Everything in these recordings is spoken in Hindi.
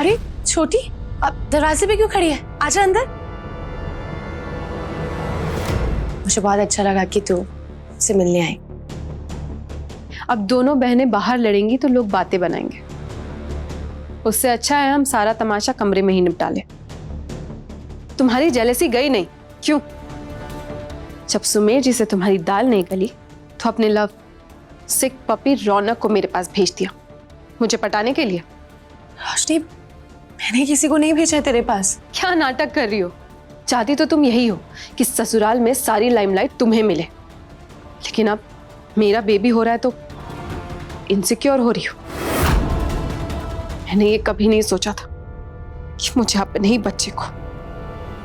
अरे छोटी, अब दरवाजे पे क्यों खड़ी है? आजा अंदर। मुझे बहुत अच्छा लगा कि तू मुझसे मिलने आई। अब दोनों बहनें बाहर लड़ेंगी तो लोग बातें बनाएंगे। उससे अच्छा है हम सारा तमाशा कमरे में ही निपटा लें। तुम्हारी जेलसी गई नहीं क्यों? जब सुमेर जी से तुम्हारी दाल नहीं गली तो अपने लव सिक पपी रौनक को मेरे पास भेज दिया, मुझे पटाने के लिए। रोशनी, मैंने किसी को नहीं भेजा है तेरे पास। क्या नाटक कर रही हो? चाहती तो तुम यही हो कि ससुराल में सारी लाइमलाइट तुम्हें मिले, लेकिन अब मेरा बेबी हो रहा है तो इनसिक्योर हो रही हो। मैंने ये कभी नहीं सोचा था कि मुझे अपने ही बच्चे को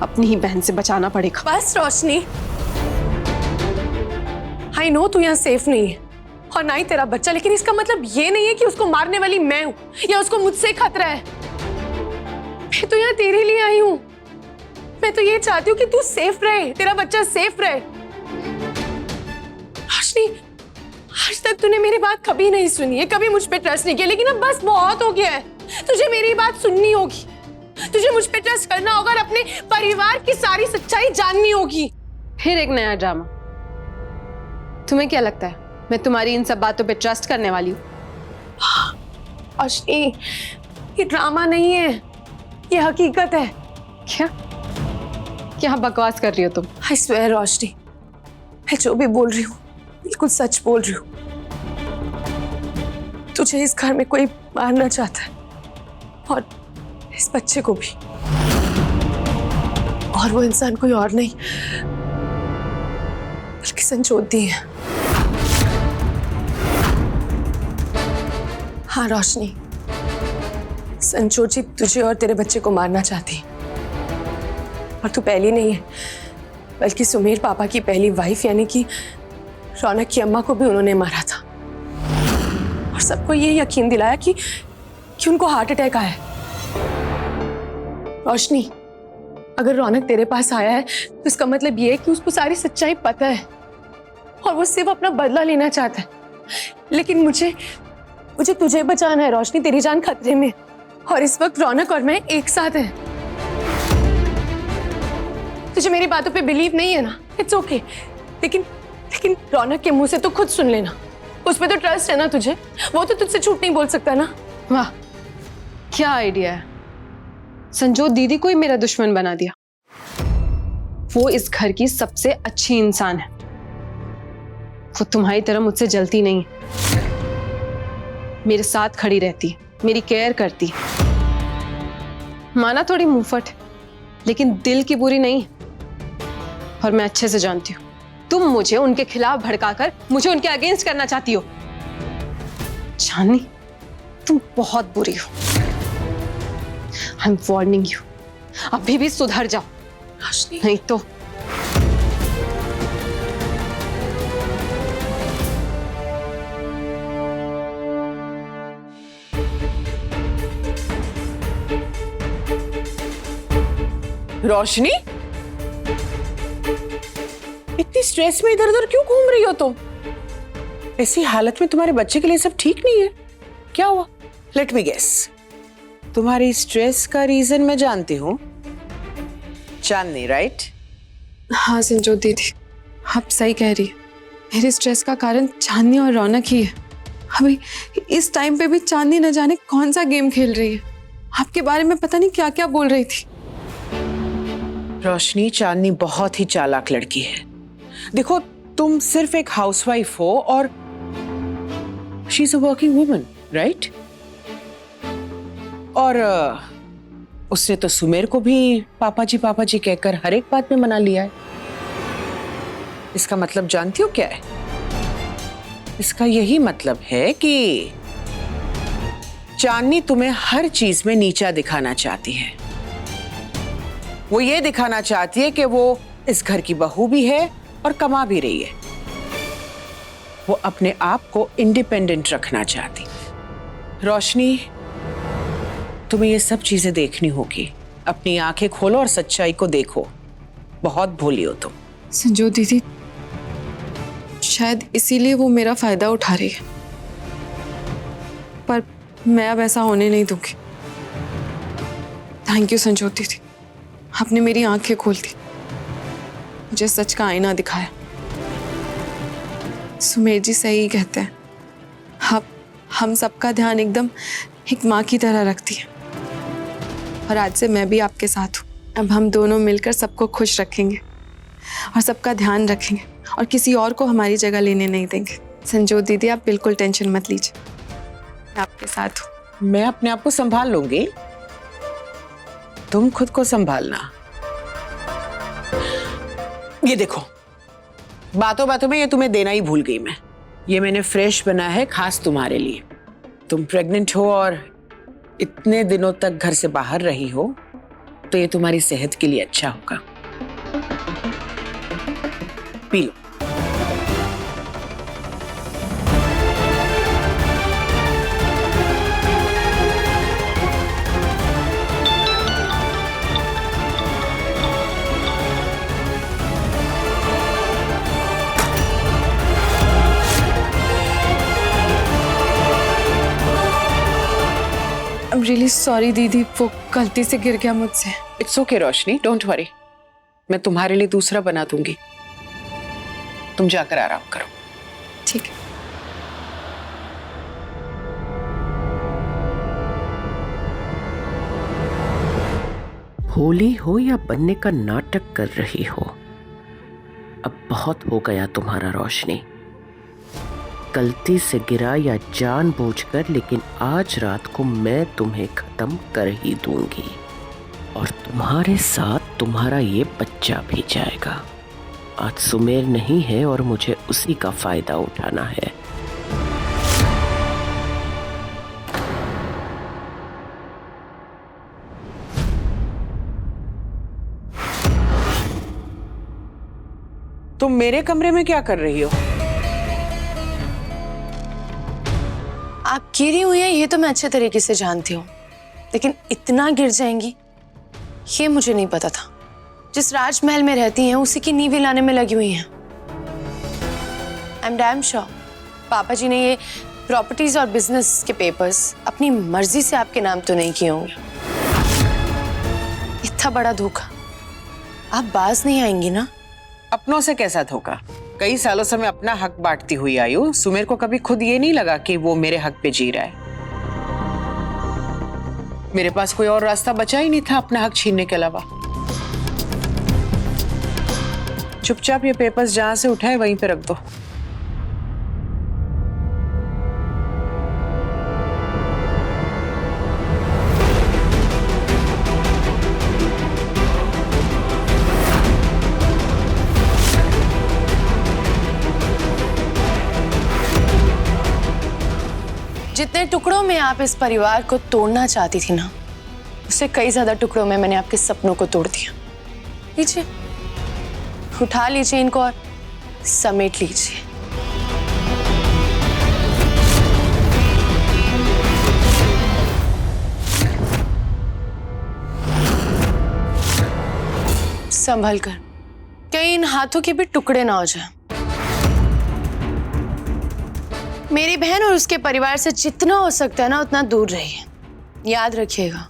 अपनी ही बहन से बचाना पड़ेगा। बस रोशनी, आई नो तू यहाँ सेफ नहीं है और ना ही तेरा बच्चा, लेकिन इसका मतलब ये नहीं है कि उसको मारने वाली मैं हूं या उसको मुझसे खतरा है। मैं तो यहाँ तेरे लिए आई हूँ। मैं तो ये चाहती हूँ कि तू सेफ रहे, तेरा बच्चा सेफ रहे। रोशनी, आज तक तूने मेरी बात कभी नहीं सुनी है, कभी मुझ पे ट्रस्ट नहीं किया, लेकिन अब बस बहुत हो गया है। तुझे मेरी बात सुननी होगी, तुझे मुझ पे ट्रस्ट करना होगा और अपने परिवार की सारी सच्चाई जाननी होगी। फिर एक नया ड्रामा। तुम्हें क्या लगता है मैं तुम्हारी इन सब बातों पे ट्रस्ट करने वाली हूँ? रोशनी, ये ड्रामा नहीं है, ये हकीकत है। क्या क्या बकवास कर रही हो तुम? आई स्वेयर रोशनी, मैं जो भी बोल रही हूँ बिल्कुल सच बोल रही हूँ। तुझे इस घर में कोई मारना चाहता है और इस बच्चे को भी, और वो इंसान कोई और नहीं बल्कि संजोत दी है। हाँ रोशनी, संजोत जी तुझे और तेरे बच्चे को मारना चाहती, और तू पहली नहीं है बल्कि सुमेर पापा की पहली वाइफ यानी कि रौनक की अम्मा को भी उन्होंने मारा था, और सबको ये यकीन दिलाया कि उनको हार्ट अटैक आया है। रोशनी, अगर रौनक तेरे पास आया है तो इसका मतलब ये है कि उसको सारी सच्चाई पता है और वो सिर्फ अपना बदला लेना चाहता है। लेकिन मुझे तुझे बचाना है रोशनी, तेरी जान खतरे में, और इस वक्त रौनक और मैं एक साथ हैं। तुझे मेरी बातों पे बिलीव नहीं है ना? इट्स ओके, लेकिन रौनक के मुंह से तो खुद सुन लेना। उस पे तो ट्रस्ट है ना तुझे, वो तो तुझसे झूठ नहीं बोल सकता ना। वाह, क्या आइडिया है। संजोत दीदी को ही मेरा दुश्मन बना दिया। वो इस घर की सबसे अच्छी इंसान है, वो तुम्हारी तरह मुझसे जलती नहीं, मेरे साथ खड़ी रहती, मेरी केयर करती। माना थोड़ी मुंहफट, लेकिन दिल की बुरी नहीं। और मैं अच्छे से जानती हूँ तुम मुझे उनके खिलाफ भड़काकर मुझे उनके अगेंस्ट करना चाहती हो। चांदनी, तुम बहुत बुरी हो। आई एम वार्निंग यू, अभी भी सुधर जाओ, नहीं तो। रोशनी, इतनी स्ट्रेस में इधर उधर क्यों घूम रही हो तुम? ऐसी हालत में तुम्हारे बच्चे के लिए सब ठीक नहीं है? क्या हुआ? लेट मी गेस, तुम्हारी स्ट्रेस का रीजन मैं जानती हूँ। चांदनी, राइट? हाँ संजोत दीदी, आप सही कह रही है। मेरे स्ट्रेस का कारण चांदनी और रौनक ही है। अभी इस टाइम पे भी चांदनी न जाने कौन सा गेम खेल रही है, आपके बारे में पता नहीं क्या क्या बोल रही थी। रोशनी, चांदनी बहुत ही चालाक लड़की है। देखो, तुम सिर्फ एक हाउसवाइफ हो और she is a working woman, right? और उसने तो सुमेर को भी पापा जी कहकर हर एक बात में मना लिया है। इसका मतलब जानती हो क्या है? इसका यही मतलब है कि चांदनी तुम्हें हर चीज में नीचा दिखाना चाहती है। वो ये दिखाना चाहती है कि वो इस घर की बहू भी है और कमा भी रही है। वो अपने आप को इंडिपेंडेंट रखना चाहती। रोशनी, तुम्हें ये सब चीजें देखनी होगी। अपनी आंखें खोलो और सच्चाई को देखो। बहुत भोली हो तुम। संजोत दीदी, शायद इसीलिए वो मेरा फायदा उठा रही है, पर मैं अब ऐसा होने नहीं दूंगी। थैंक यू संजोती थी, आपने मेरी आंखें खोल दी, मुझे सच का आईना दिखाया। सुमेर जी सही कहते हैं, हम सबका ध्यान एकदम एक माँ की तरह रखती है। और आज से मैं भी आपके साथ हूँ। अब हम दोनों मिलकर सबको खुश रखेंगे और सबका ध्यान रखेंगे और किसी और को हमारी जगह लेने नहीं देंगे। संजोत दीदी, आप बिल्कुल टेंशन मत लीजिए, मैं आपके साथ हूँ। मैं अपने आप को संभाल लूंगी, तुम खुद को संभालना। ये देखो, बातों बातों में ये तुम्हें देना ही भूल गई मैं। ये मैंने फ्रेश बना है खास तुम्हारे लिए। तुम प्रेग्नेंट हो और इतने दिनों तक घर से बाहर रही हो, तो ये तुम्हारी सेहत के लिए अच्छा होगा। P low. I'm really sorry दीदी, वो गलती से गिर गया मुझसे। It's okay Roshni, don't worry, मैं तुम्हारे लिए दूसरा बना दूंगी। तुम जाकर आराम करो। ठीक है। भोली हो या बनने का नाटक कर रही हो, अब बहुत हो गया तुम्हारा रोशनी। गलती से गिरा या जानबूझकर, लेकिन आज रात को मैं तुम्हें खत्म कर ही दूंगी और तुम्हारे साथ तुम्हारा ये बच्चा भी जाएगा। आज सुमेर नहीं है और मुझे उसी का फायदा उठाना है। तुम मेरे कमरे में क्या कर रही हो? आप गिरी हुई हैं ये तो मैं अच्छे तरीके से जानती हूँ, लेकिन इतना गिर जाएंगी ये मुझे नहीं पता था। जिस राजमहल में रहती हैं उसी की नींव लाने में लगी हुई हैं। आई एम डैम श्योर पापा जी ने ये प्रॉपर्टीज और बिजनेस के पेपर्स अपनी मर्जी से आपके नाम तो नहीं किए होंगे। इतना बड़ा धोखा, आप बाज नहीं आएंगी ना? अपनों से कैसा धोखा? कई सालों से मैं अपना हक बांटती हुई आई हूं। सुमेर को कभी खुद ये नहीं लगा कि वो मेरे हक पे जी रहा है। मेरे पास कोई और रास्ता बचा ही नहीं था अपना हक छीनने के अलावा। चुपचाप ये पेपर्स जहां से उठाए वहीं पे रख दो। जितने टुकड़ों में आप इस परिवार को तोड़ना चाहती थी ना, उससे कई ज्यादा टुकड़ों में मैंने आपके सपनों को तोड़ दिया। लीजिए, उठा लीजिए इनको और समेट लीजिए। संभल कर, कहीं इन हाथों के भी टुकड़े ना हो जाए। मेरी बहन और उसके परिवार से जितना हो सकता है ना उतना दूर रहिए। याद रखिएगा,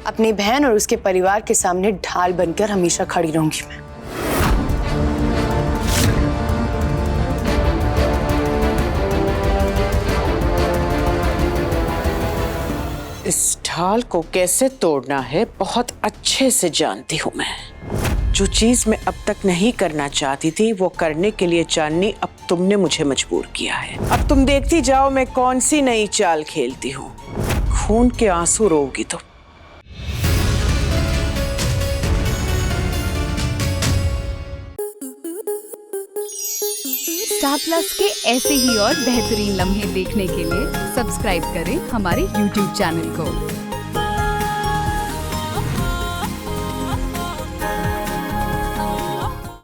अपनी बहन और उसके परिवार के सामने ढाल बनकर हमेशा खड़ी रहूंगी मैं। इस ढाल को कैसे तोड़ना है बहुत अच्छे से जानती हूं मैं। जो चीज मैं अब तक नहीं करना चाहती थी वो करने के लिए चांदनी अब तुमने मुझे मजबूर किया है। अब तुम देखती जाओ मैं कौन सी नई चाल खेलती हूँ। खून के आंसू रोगी तुम। स्टार प्लस के ऐसे ही और बेहतरीन लम्हे देखने के लिए सब्सक्राइब करें हमारे YouTube चैनल को।